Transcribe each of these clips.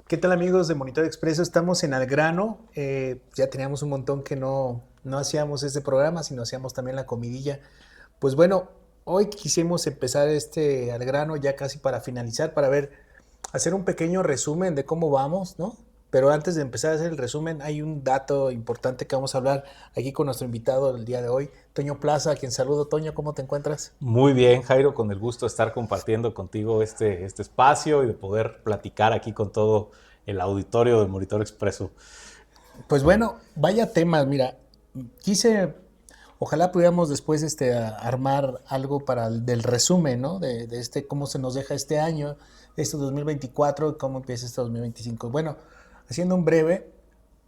¿Qué tal, amigos de Monitor Expreso? Estamos en Al Grano. Ya teníamos un montón que no hacíamos este programa, sino hacíamos también la comidilla. Pues bueno, hoy quisimos empezar este Al Grano ya casi para finalizar, para hacer un pequeño resumen de cómo vamos, ¿no? Pero antes de empezar a hacer el resumen, hay un dato importante que vamos a hablar aquí con nuestro invitado del día de hoy, Toño Plaza, a quien saludo. Toño, ¿cómo te encuentras? Muy bien, Jairo, con el gusto de estar compartiendo contigo este espacio y de poder platicar aquí con todo el auditorio de Monitor Expreso. Pues bueno, vaya temas, mira, quise, ojalá pudiéramos después armar algo para del resumen, ¿no? De cómo se nos deja este año, este 2024 y cómo empieza este 2025. Bueno, haciendo un breve,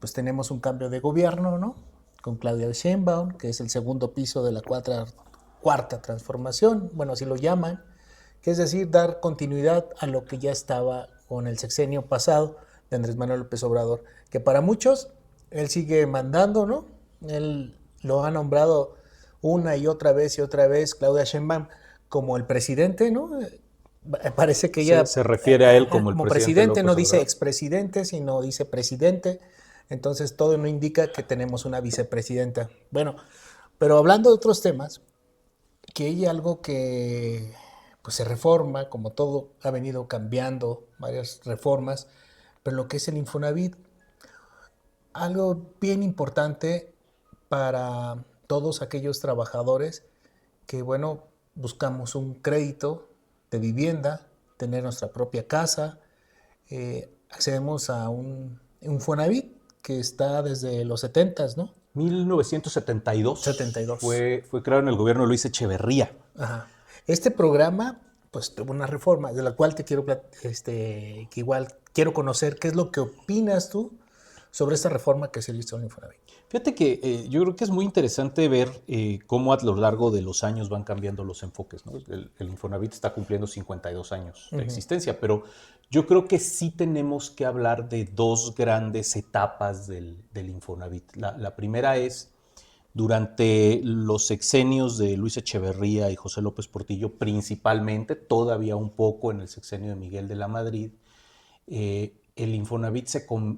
pues tenemos un cambio de gobierno, ¿no? Con Claudia Sheinbaum, que es el segundo piso de la cuarta transformación, bueno, así lo llaman, que es decir, dar continuidad a lo que ya estaba con el sexenio pasado de Andrés Manuel López Obrador, que para muchos él sigue mandando, ¿no? Él lo ha nombrado una y otra vez Claudia Sheinbaum como el presidente, ¿no? Parece que ella Se refiere a él como el como presidente presidente no López dice Obrador. expresidente, sino dice presidente. Entonces todo no indica que tenemos una vicepresidenta. Bueno, pero hablando de otros temas, que hay algo que pues se reforma, como todo ha venido cambiando, varias reformas, pero lo que es el Infonavit, algo bien importante para todos aquellos trabajadores que, bueno, buscamos un crédito de vivienda, tener nuestra propia casa, accedemos a un Infonavit que está desde los 70s, ¿no? 1972 72. fue creado en el gobierno de Luis Echeverría. Ajá. Este programa, pues tuvo una reforma de la cual te quiero, que igual quiero conocer qué es lo que opinas tú sobre esta reforma que se hizo en Infonavit. Fíjate que yo creo que es muy interesante ver cómo a lo largo de los años van cambiando los enfoques, ¿no? El Infonavit está cumpliendo 52 años de existencia, pero yo creo que sí tenemos que hablar de dos grandes etapas del Infonavit. La primera es durante los sexenios de Luis Echeverría y José López Portillo, principalmente, todavía un poco en el sexenio de Miguel de la Madrid, el Infonavit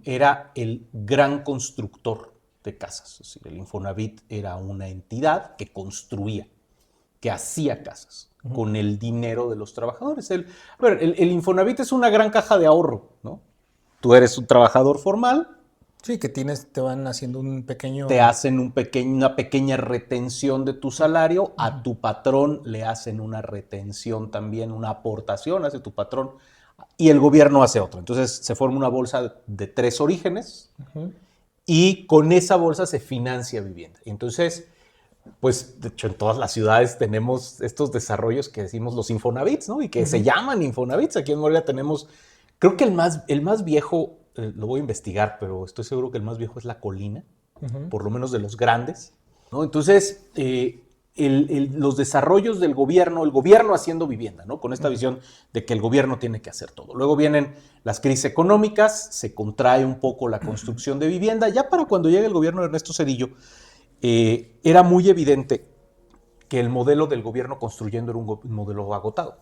era el gran constructor de casas. Es decir, el Infonavit era una entidad que construía, que hacía casas con el dinero de los trabajadores. El Infonavit es una gran caja de ahorro, ¿no? Tú eres un trabajador formal, Sí, que te van haciendo un te pequeño... hacen una pequeña retención de tu salario, a tu patrón le hacen una retención también, una aportación hace tu patrón, y el gobierno hace otra. Entonces se forma una bolsa de tres orígenes y con esa bolsa se financia vivienda. Entonces, pues de hecho en todas las ciudades tenemos estos desarrollos que decimos los Infonavits, ¿no? Y que se llaman Infonavits. Aquí en Morelia tenemos, creo que el más viejo, lo voy a investigar, pero estoy seguro que el más viejo es La Colina, por lo menos de los grandes, ¿no? Entonces, los desarrollos del gobierno, el gobierno haciendo vivienda, ¿no? Con esta visión de que el gobierno tiene que hacer todo. Luego vienen las crisis económicas, se contrae un poco la construcción de vivienda. Ya para cuando llega el gobierno de Ernesto Zedillo, era muy evidente que el modelo del gobierno construyendo era un modelo agotado,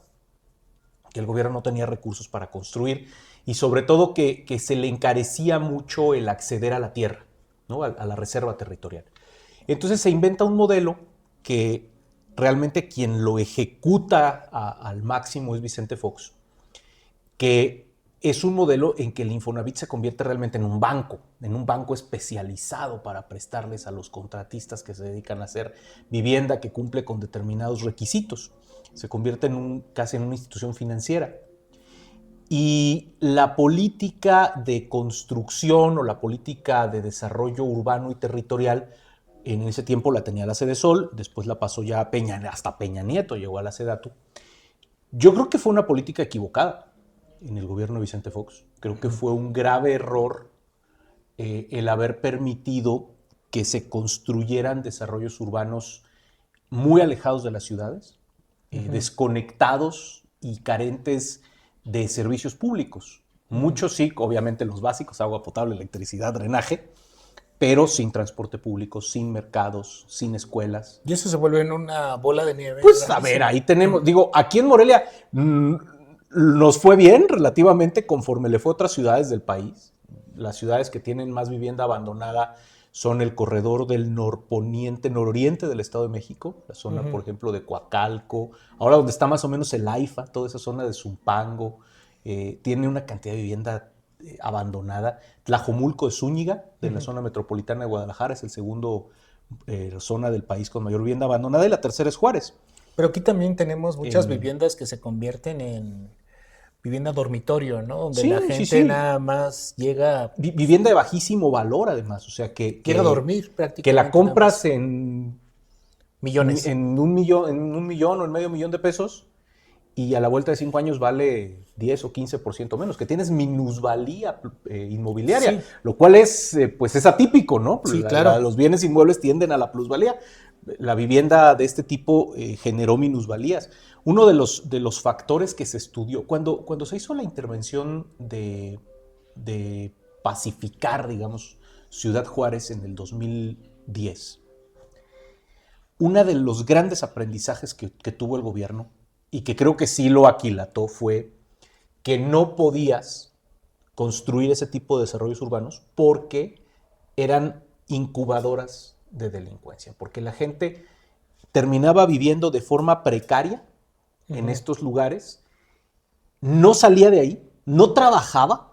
que el gobierno no tenía recursos para construir y sobre todo que se le encarecía mucho el acceder a la tierra, ¿no? A la reserva territorial. Entonces se inventa un modelo que realmente quien lo ejecuta al máximo es Vicente Fox, que es un modelo en que el Infonavit se convierte realmente en un banco especializado para prestarles a los contratistas que se dedican a hacer vivienda que cumple con determinados requisitos. Se convierte casi en una institución financiera. Y la política de construcción o la política de desarrollo urbano y territorial, en ese tiempo la tenía la Sedesol, después la pasó ya a hasta Peña Nieto llegó a la Sedatu. Yo creo que fue una política equivocada en el gobierno de Vicente Fox. Creo que fue un grave error el haber permitido que se construyeran desarrollos urbanos muy alejados de las ciudades, desconectados y carentes de servicios públicos. Muchos sí, obviamente los básicos, agua potable, electricidad, drenaje, pero sin transporte público, sin mercados, sin escuelas. Y eso se vuelve en una bola de nieve. Pues a ver, ahí tenemos, digo, aquí en Morelia, nos fue bien relativamente conforme le fue a otras ciudades del país. Las ciudades que tienen más vivienda abandonada son el corredor del norponiente, nororiente del Estado de México, la zona, por ejemplo, de Coacalco, ahora donde está más o menos el AIFA, toda esa zona de Zumpango, tiene una cantidad de vivienda abandonada. Tlajomulco de Zúñiga, de la zona metropolitana de Guadalajara, es el segundo zona del país con mayor vivienda abandonada, y la tercera es Juárez. Pero aquí también tenemos muchas viviendas que se convierten en vivienda dormitorio, ¿no? Donde Sí, la sí, gente sí. nada más llega, Vivienda de bajísimo valor, además, o sea, llega a dormir prácticamente. que la nada compras más. en Millones. en un millón o en medio millón de pesos y a la vuelta de 5 años vale 10 o 15% menos, que tienes minusvalía inmobiliaria, Sí. lo cual es, pues es atípico, ¿no? Sí, claro. Los bienes inmuebles tienden a la plusvalía. La vivienda de este tipo generó minusvalías. Uno de los factores que se estudió, cuando se hizo la intervención de pacificar, digamos, Ciudad Juárez en el 2010, uno de los grandes aprendizajes que tuvo el gobierno, y que creo que sí lo aquilató, fue que no podías construir ese tipo de desarrollos urbanos porque eran incubadoras de delincuencia, porque la gente terminaba viviendo de forma precaria en estos lugares, no salía de ahí, no trabajaba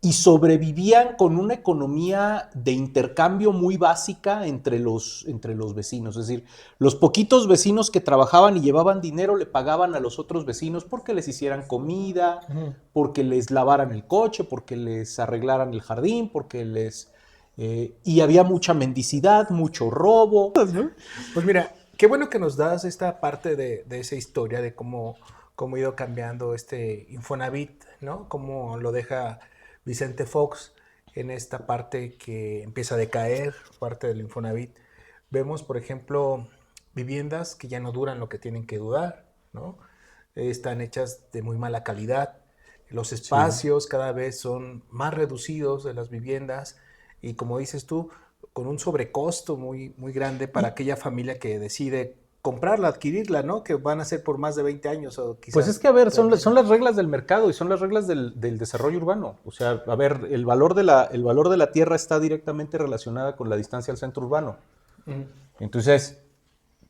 y sobrevivían con una economía de intercambio muy básica entre los vecinos. Es decir, los poquitos vecinos que trabajaban y llevaban dinero le pagaban a los otros vecinos porque les hicieran comida, porque les lavaran el coche, porque les arreglaran el jardín, porque les... y había mucha mendicidad, mucho robo. Pues mira, qué bueno que nos das esta parte de esa historia de cómo ha ido cambiando este Infonavit, ¿no? Cómo lo deja Vicente Fox en esta parte que empieza a decaer, parte del Infonavit. Vemos, por ejemplo, viviendas que ya no duran lo que tienen que durar, ¿no? Están hechas de muy mala calidad. Los espacios cada vez son más reducidos de las viviendas y, como dices tú, con un sobrecosto muy grande para aquella familia que decide comprarla, adquirirla, ¿no? Que van a ser por más de 20 años o quizás... Pues es que, a ver, son las reglas del mercado y son las reglas del desarrollo urbano. O sea, a ver, el valor de la tierra está directamente relacionada con la distancia al centro urbano. Entonces,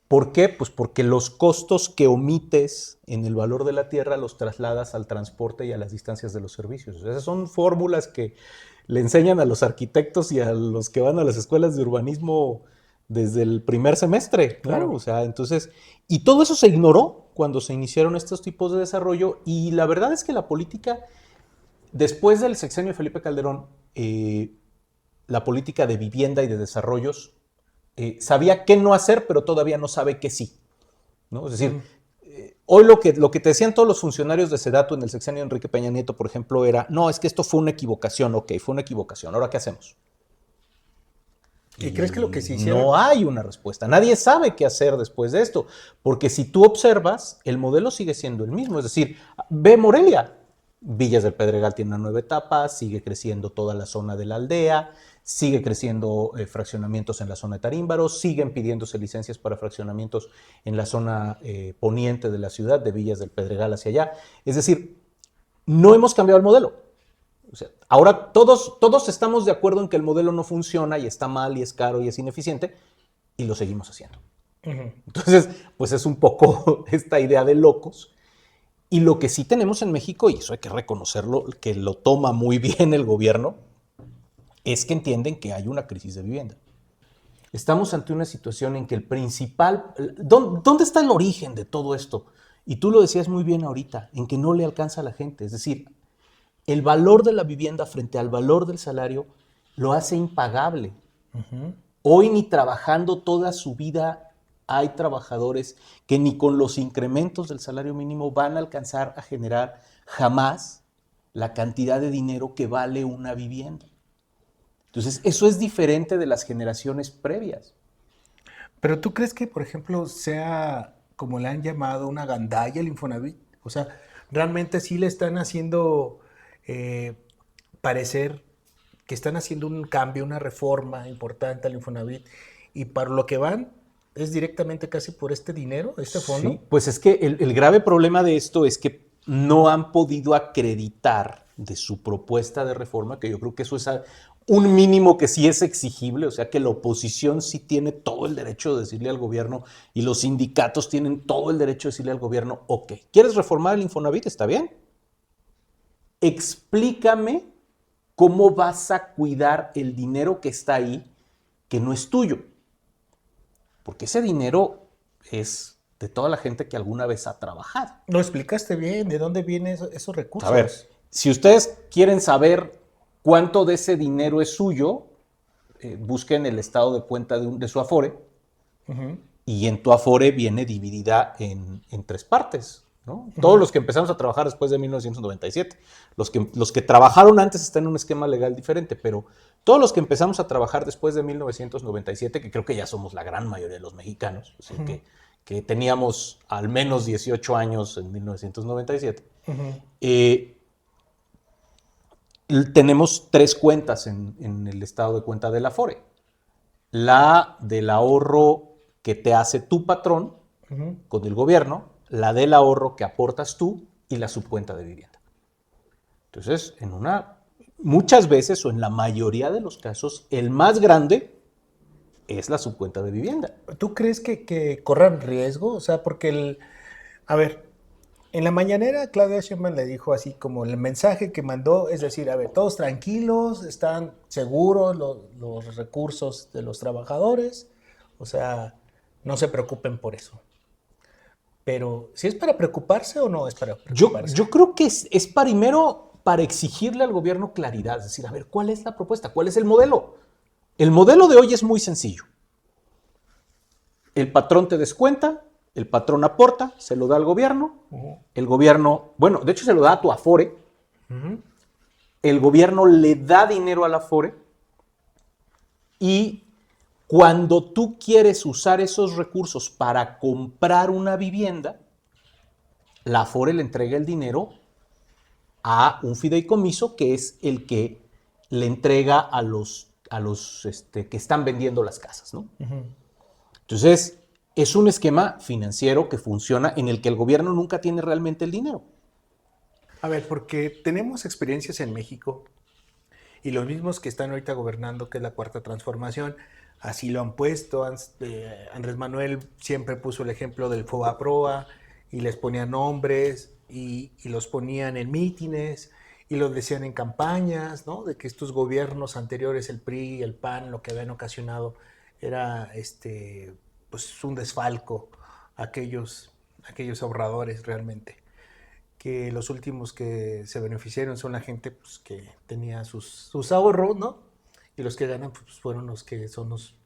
¿por qué? Pues porque los costos que omites en el valor de la tierra los trasladas al transporte y a las distancias de los servicios. O sea, esas son fórmulas que le enseñan a los arquitectos y a los que van a las escuelas de urbanismo desde el primer semestre, ¿no? Claro. O sea, entonces, y todo eso se ignoró cuando se iniciaron estos tipos de desarrollo, y la verdad es que la política, después del sexenio de Felipe Calderón, la política de vivienda y de desarrollos, sabía qué no hacer, pero todavía no sabe qué sí, ¿no? Es decir, hoy lo que te decían todos los funcionarios de Sedatu en el sexenio de Enrique Peña Nieto, por ejemplo, era, no, es que esto fue una equivocación, ok, fue una equivocación, ¿ahora qué hacemos? ¿Y crees que lo que se hicieron? No hay una respuesta. Nadie sabe qué hacer después de esto. Porque si tú observas, el modelo sigue siendo el mismo. Es decir, ve Morelia. Villas del Pedregal tiene una nueva etapa, sigue creciendo toda la zona de la aldea, sigue creciendo fraccionamientos en la zona de Tarímbaro, siguen pidiéndose licencias para fraccionamientos en la zona poniente de la ciudad, de Villas del Pedregal hacia allá. Es decir, no hemos cambiado el modelo. O sea, ahora todos estamos de acuerdo en que el modelo no funciona y está mal y es caro y es ineficiente y lo seguimos haciendo. Entonces, pues es un poco esta idea de locos. Y lo que sí tenemos en México, y eso hay que reconocerlo, que lo toma muy bien el gobierno, es que entienden que hay una crisis de vivienda. Estamos ante una situación en que el principal... ¿Dónde está el origen de todo esto? Y tú lo decías muy bien ahorita, en que no le alcanza a la gente. Es decir, el valor de la vivienda frente al valor del salario lo hace impagable. Hoy ni trabajando toda su vida hay trabajadores que ni con los incrementos del salario mínimo van a alcanzar a generar jamás la cantidad de dinero que vale una vivienda. Entonces, eso es diferente de las generaciones previas. Pero ¿tú crees que, por ejemplo, sea, como le han llamado, una gandalla el Infonavit? O sea, realmente sí le están haciendo parecer que están haciendo un cambio, una reforma importante al Infonavit, y para lo que van es directamente casi por este dinero, este fondo. Sí, pues es que el grave problema de esto es que no han podido acreditar de su propuesta de reforma, que yo creo que eso es un mínimo que sí es exigible, o sea que la oposición sí tiene todo el derecho de decirle al gobierno y los sindicatos tienen todo el derecho de decirle al gobierno, ok, ¿quieres reformar el Infonavit? Está bien. Explícame cómo vas a cuidar el dinero que está ahí, que no es tuyo. Porque ese dinero es de toda la gente que alguna vez ha trabajado. Lo explicaste bien, ¿de dónde vienen esos recursos? A ver, si ustedes quieren saber cuánto de ese dinero es suyo, busquen el estado de cuenta de su Afore, y en tu Afore viene dividida en 3 partes, ¿no? Todos los que empezamos a trabajar después de 1997, los que trabajaron antes están en un esquema legal diferente, pero todos los que empezamos a trabajar después de 1997, que creo que ya somos la gran mayoría de los mexicanos, o sea, que teníamos al menos 18 años en 1997, tenemos 3 cuentas en el estado de cuenta del Afore. La del ahorro que te hace tu patrón con el gobierno, la del ahorro que aportas tú y la subcuenta de vivienda. Entonces, muchas veces o en la mayoría de los casos, el más grande es la subcuenta de vivienda. ¿Tú crees que corran riesgo? O sea, porque a ver, en la mañanera Claudia Sheinbaum le dijo así como el mensaje que mandó, es decir, a ver, todos tranquilos, están seguros los recursos de los trabajadores, o sea, no se preocupen por eso. Pero, ¿si es para preocuparse o no es para preocuparse? Yo creo que es primero para exigirle al gobierno claridad, es decir, a ver, ¿cuál es la propuesta? ¿Cuál es el modelo? El modelo de hoy es muy sencillo. El patrón te descuenta, el patrón aporta, se lo da al gobierno, el gobierno, bueno, de hecho se lo da a tu Afore, el gobierno le da dinero al Afore y cuando tú quieres usar esos recursos para comprar una vivienda, la Afore le entrega el dinero a un fideicomiso que es el que le entrega a los que están vendiendo las casas, ¿no? Entonces, es un esquema financiero que funciona en el que el gobierno nunca tiene realmente el dinero. A ver, porque tenemos experiencias en México y los mismos que están ahorita gobernando, que es la Cuarta Transformación, así lo han puesto. Andrés Manuel siempre puso el ejemplo del Fobaproa y les ponían nombres y los ponían en mítines y los decían en campañas, ¿no? De que estos gobiernos anteriores, el PRI y el PAN, lo que habían ocasionado era pues un desfalco a aquellos ahorradores realmente. Que los últimos que se beneficiaron son la gente pues, que tenía sus ahorros, ¿no? Y los que ganan pues, fueron los que son los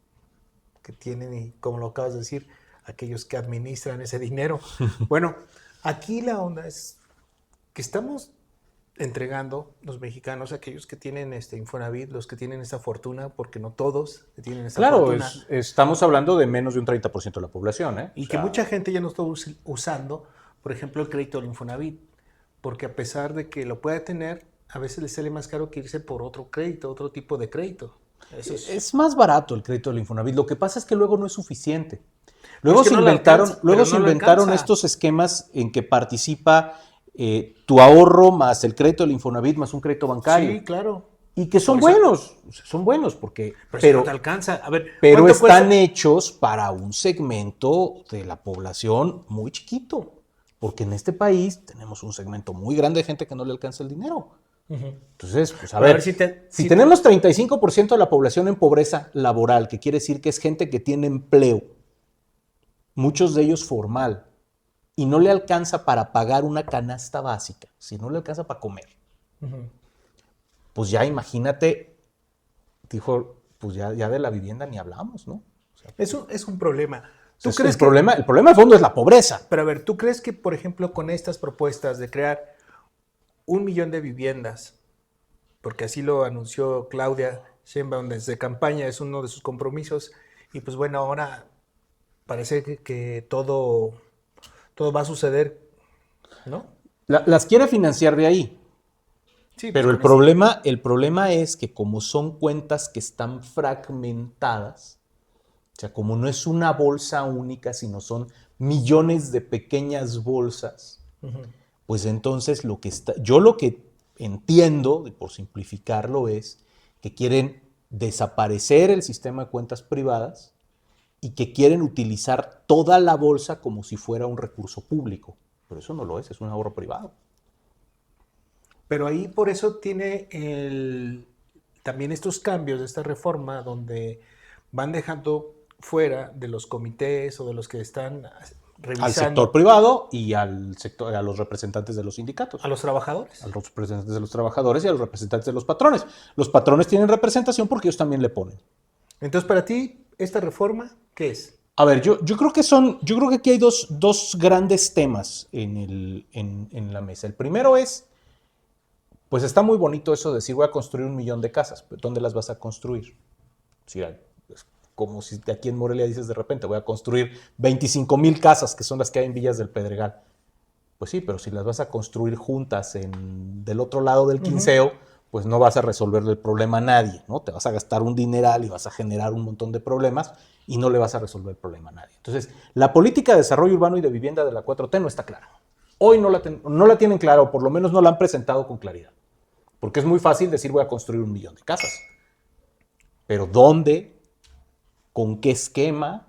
que tienen, y como lo acabas de decir, aquellos que administran ese dinero. Bueno, aquí la onda es que estamos entregando los mexicanos, aquellos que tienen Infonavit, los que tienen esta fortuna, porque no todos tienen esta fortuna. Claro, estamos hablando de menos de un 30% de la población, ¿eh? Y que mucha gente ya no está usando, por ejemplo, el crédito del Infonavit, porque a pesar de que lo pueda tener, a veces le sale más caro que irse por otro crédito, otro tipo de crédito. Es más barato el crédito del Infonavit. Lo que pasa es que luego no es suficiente. Luego es que se inventaron estos esquemas en que participa tu ahorro más el crédito del Infonavit más un crédito bancario. Sí, claro. Y que son buenos porque pero no te alcanza. A ver, pero están hechos para un segmento de la población muy chiquito, porque en este país tenemos un segmento muy grande de gente que no le alcanza el dinero. Entonces, pues a ver, si tenemos 35% de la población en pobreza laboral, que quiere decir que es gente que tiene empleo, muchos de ellos formal, y no le alcanza para pagar una canasta básica, si no le alcanza para comer, pues ya imagínate, dijo, pues ya de la vivienda ni hablamos, ¿no? O sea, es un problema. ¿Tú crees el problema de fondo es la pobreza? Pero a ver, ¿tú crees que, por ejemplo, con estas propuestas de crear 1 millón de viviendas, porque así lo anunció Claudia Sheinbaum desde campaña, es uno de sus compromisos, y pues bueno, ahora parece que todo va a suceder, ¿no? Las quiere financiar de ahí. Sí, pero el problema es que como son cuentas que están fragmentadas, o sea, como no es una bolsa única, sino son millones de pequeñas bolsas, pues entonces yo lo que entiendo, por simplificarlo, es que quieren desaparecer el sistema de cuentas privadas y que quieren utilizar toda la bolsa como si fuera un recurso público. Pero eso no lo es un ahorro privado. Pero ahí por eso tiene también estos cambios de esta reforma donde van dejando fuera de los comités o de los que están revisando. Al sector privado y a los representantes de los sindicatos. ¿A los trabajadores? A los representantes de los trabajadores y a los representantes de los patrones. Los patrones tienen representación porque ellos también le ponen. Entonces, para ti, ¿esta reforma qué es? A ver, yo creo que aquí hay dos grandes temas en la mesa. El primero es, pues está muy bonito eso de decir voy a construir 1 millón de casas, pero ¿dónde las vas a construir? Sí, es como si aquí en Morelia dices de repente voy a construir 25,000 casas, que son las que hay en Villas del Pedregal. Pues sí, pero si las vas a construir juntas del otro lado del Quinceo, pues no vas a resolverle el problema a nadie, ¿no? Te vas a gastar un dineral y vas a generar un montón de problemas y no le vas a resolver el problema a nadie. Entonces, la política de desarrollo urbano y de vivienda de la 4T no está clara. Hoy no la tienen clara, o por lo menos no la han presentado con claridad. Porque es muy fácil decir voy a construir 1 millón de casas. Pero ¿dónde? ¿Con qué esquema?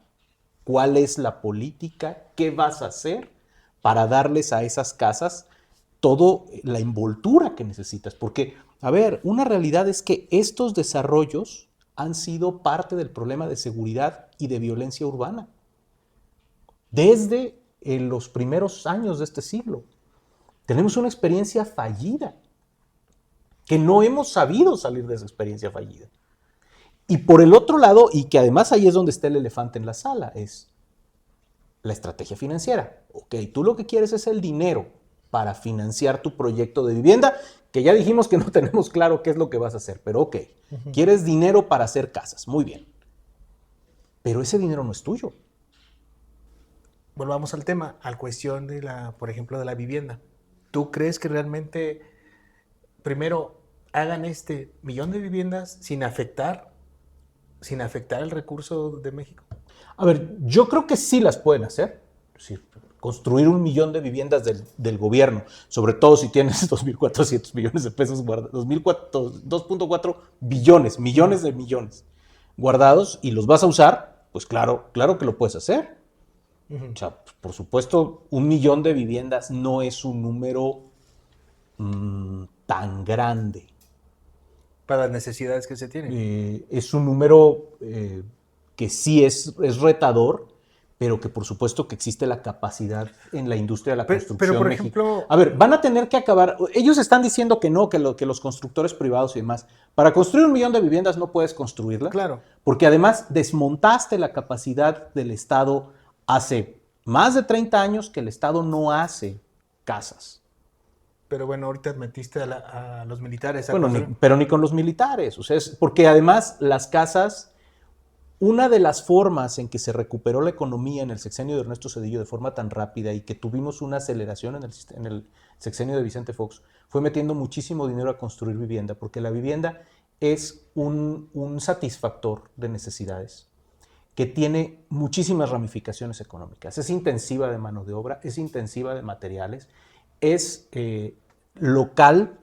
¿Cuál es la política? ¿Qué vas a hacer para darles a esas casas toda la envoltura que necesitas? Porque, a ver, una realidad es que estos desarrollos han sido parte del problema de seguridad y de violencia urbana desde los primeros años de este siglo. Tenemos una experiencia fallida, que no hemos sabido salir de esa experiencia fallida. Y por el otro lado, y que además ahí es donde está el elefante en la sala, es la estrategia financiera. Ok, tú lo que quieres es el dinero para financiar tu proyecto de vivienda, que ya dijimos que no tenemos claro qué es lo que vas a hacer, pero ok, quieres dinero para hacer casas, muy bien. Pero ese dinero no es tuyo. Volvamos al tema, a la cuestión por ejemplo, de la vivienda. ¿Tú crees que realmente, primero, hagan este 1 millón de viviendas sin afectar el recurso de México? A ver, yo creo que sí las pueden hacer. Es decir, construir 1 millón de viviendas del gobierno, sobre todo si tienes 2.400 millones de pesos guardados, 2.4 billones, millones de millones guardados y los vas a usar, pues claro que lo puedes hacer. O sea, por supuesto, 1 millón de viviendas no es un número tan grande. Para las necesidades que se tienen. Es un número que sí es retador, pero que por supuesto que existe la capacidad en la industria de la construcción. Pero por ejemplo... A ver, van a tener que acabar... Ellos están diciendo que no, que los constructores privados y demás. Para construir 1 millón de viviendas no puedes construirlas. Claro. Porque además desmontaste la capacidad del Estado hace más de 30 años que el Estado no hace casas. Pero bueno, ahorita metiste a los militares. Bueno, pero ni con los militares. O sea, porque además las casas, una de las formas en que se recuperó la economía en el sexenio de Ernesto Zedillo de forma tan rápida y que tuvimos una aceleración en el sexenio de Vicente Fox, fue metiendo muchísimo dinero a construir vivienda, porque la vivienda es un satisfactor de necesidades que tiene muchísimas ramificaciones económicas. Es intensiva de mano de obra, es intensiva de materiales, es local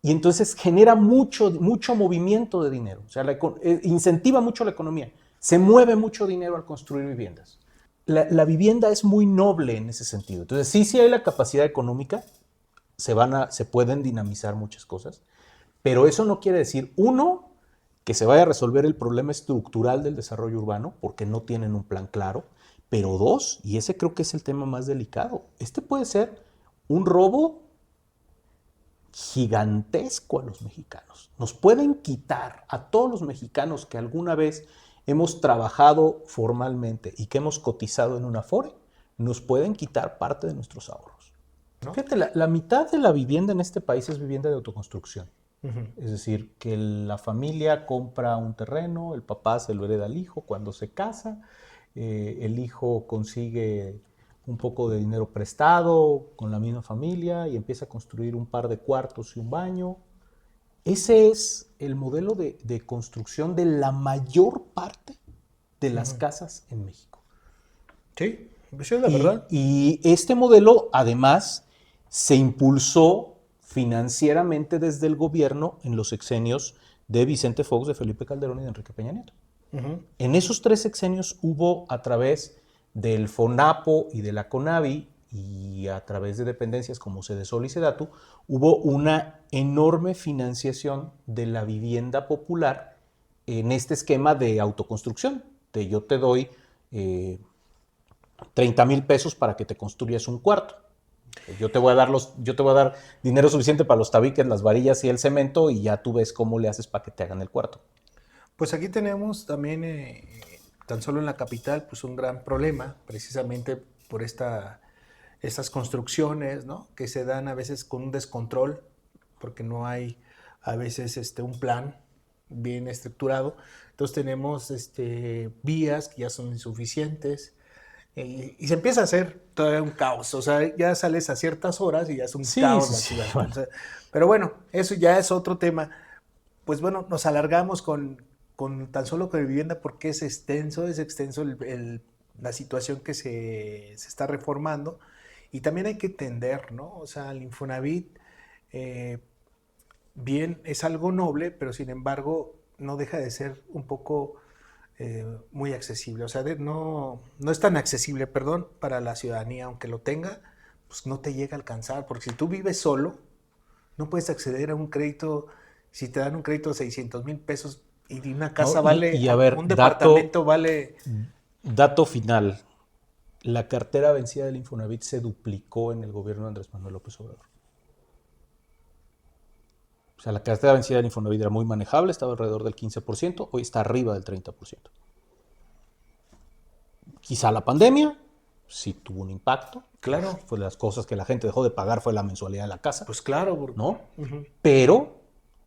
y entonces genera mucho movimiento de dinero. O sea, incentiva mucho la economía. Se mueve mucho dinero al construir viviendas. La vivienda es muy noble en ese sentido. Entonces, sí hay la capacidad económica, se pueden dinamizar muchas cosas, pero eso no quiere decir, uno, que se vaya a resolver el problema estructural del desarrollo urbano, porque no tienen un plan claro, pero dos, y ese creo que es el tema más delicado, este puede ser un robo gigantesco a los mexicanos. Nos pueden quitar a todos los mexicanos que alguna vez hemos trabajado formalmente y que hemos cotizado en una Afore, nos pueden quitar parte de nuestros ahorros. ¿No? Fíjate, la mitad de la vivienda en este país es vivienda de autoconstrucción. Es decir, que la familia compra un terreno, el papá se lo hereda al hijo cuando se casa, el hijo consigue un poco de dinero prestado con la misma familia y empieza a construir un par de cuartos y un baño. Ese es el modelo de construcción de la mayor parte de las casas en México. Sí, eso es la verdad. Y este modelo, además, se impulsó financieramente desde el gobierno en los sexenios de Vicente Fox, de Felipe Calderón y de Enrique Peña Nieto. Ujú. En esos 3 sexenios hubo, a través del FONAPO y de la CONAVI y a través de dependencias como Sedesol y Sedatu, hubo una enorme financiación de la vivienda popular en este esquema de autoconstrucción. Yo te doy 30,000 pesos para que te construyas un cuarto. Yo te voy a dar dinero suficiente para los tabiques, las varillas y el cemento, y ya tú ves cómo le haces para que te hagan el cuarto. Pues aquí tenemos también, tan solo en la capital, pues un gran problema, precisamente por estas construcciones, ¿no? Que se dan a veces con un descontrol, porque no hay a veces un plan bien estructurado. Entonces tenemos vías que ya son insuficientes, y se empieza a hacer todo un caos. O sea, ya sales a ciertas horas y ya es un Sí, caos sí, la sí. ciudad. Bueno. O sea, pero bueno, eso ya es otro tema. Pues bueno, nos alargamos con tan solo con la vivienda porque es extenso la situación que se está reformando. Y también hay que entender, ¿no? O sea, el Infonavit, eh, bien, es algo noble, pero sin embargo no deja de ser un poco muy accesible. O sea, no es tan accesible, perdón, para la ciudadanía, aunque lo tenga, pues no te llega a alcanzar, porque si tú vives solo, no puedes acceder a un crédito. Si te dan un crédito de 600,000 pesos y una ¿No? casa vale, A ver, un departamento vale. dato final. La cartera vencida del Infonavit se duplicó en el gobierno de Andrés Manuel López Obrador. O sea, la cartera vencida del Infonavit era muy manejable, estaba alrededor del 15%, hoy está arriba del 30%. Quizá la pandemia sí tuvo un impacto. Claro, Fue de las cosas que la gente dejó de pagar fue la mensualidad de la casa, pues claro. ¿no? Uh-huh. Pero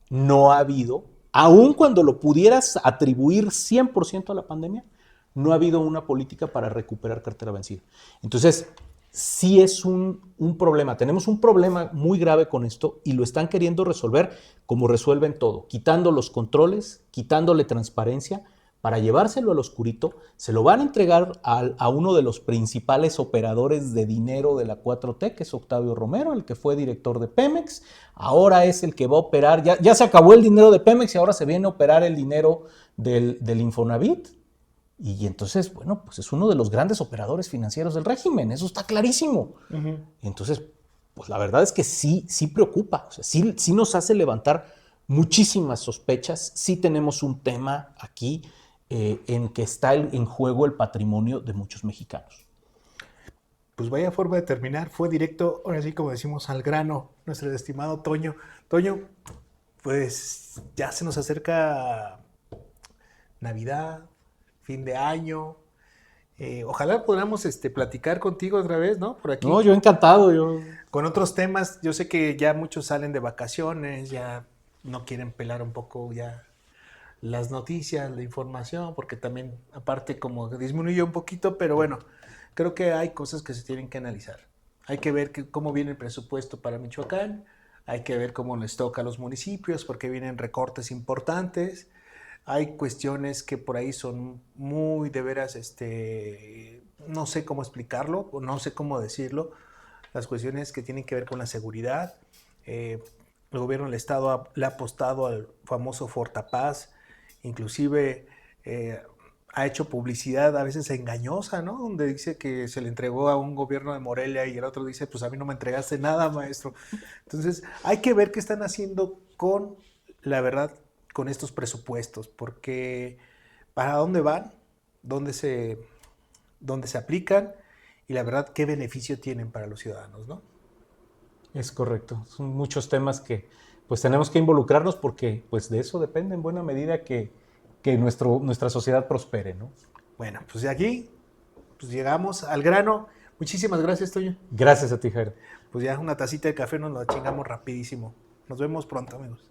no ha habido, aun cuando lo pudieras atribuir 100% a la pandemia, no ha habido una política para recuperar cartera vencida. Entonces, sí es un problema. Tenemos un problema muy grave con esto y lo están queriendo resolver como resuelven todo, quitando los controles, quitándole transparencia para llevárselo al oscurito. Se lo van a entregar a uno de los principales operadores de dinero de la 4T, que es Octavio Romero, el que fue director de Pemex. Ahora es el que va a operar, ya se acabó el dinero de Pemex y ahora se viene a operar el dinero del Infonavit. Y entonces, bueno, pues es uno de los grandes operadores financieros del régimen, eso está clarísimo. Uh-huh. Entonces, pues la verdad es que sí preocupa, o sea, sí nos hace levantar muchísimas sospechas, sí tenemos un tema aquí en que está en juego el patrimonio de muchos mexicanos. Pues vaya forma de terminar, fue directo, ahora sí como decimos, al grano, nuestro estimado Toño. Toño, pues ya se nos acerca Navidad, fin de año. Ojalá podamos platicar contigo otra vez, ¿no? Por aquí. No, yo encantado. Con otros temas, yo sé que ya muchos salen de vacaciones, ya no quieren pelar un poco ya las noticias, la información, porque también aparte como disminuyó un poquito, pero bueno, creo que hay cosas que se tienen que analizar. Hay que ver cómo viene el presupuesto para Michoacán, hay que ver cómo les toca a los municipios, porque vienen recortes importantes. Hay cuestiones que por ahí son muy de veras, no sé cómo explicarlo, o no sé cómo decirlo. Las cuestiones que tienen que ver con la seguridad. El gobierno del estado le ha apostado al famoso Fortapaz, inclusive ha hecho publicidad a veces engañosa, ¿no? Donde dice que se le entregó a un gobierno de Morelia y el otro dice, pues a mí no me entregaste nada, maestro. Entonces hay que ver qué están haciendo con, la verdad, con estos presupuestos, porque para dónde van, dónde se aplican y la verdad qué beneficio tienen para los ciudadanos, ¿no? Es correcto, son muchos temas que pues tenemos que involucrarnos porque pues de eso depende en buena medida que nuestra sociedad prospere, ¿no? Bueno, pues de aquí pues llegamos al grano. Muchísimas gracias, Toño. Gracias a ti, Jairo. Pues ya una tacita de café nos la chingamos rapidísimo. Nos vemos pronto, amigos.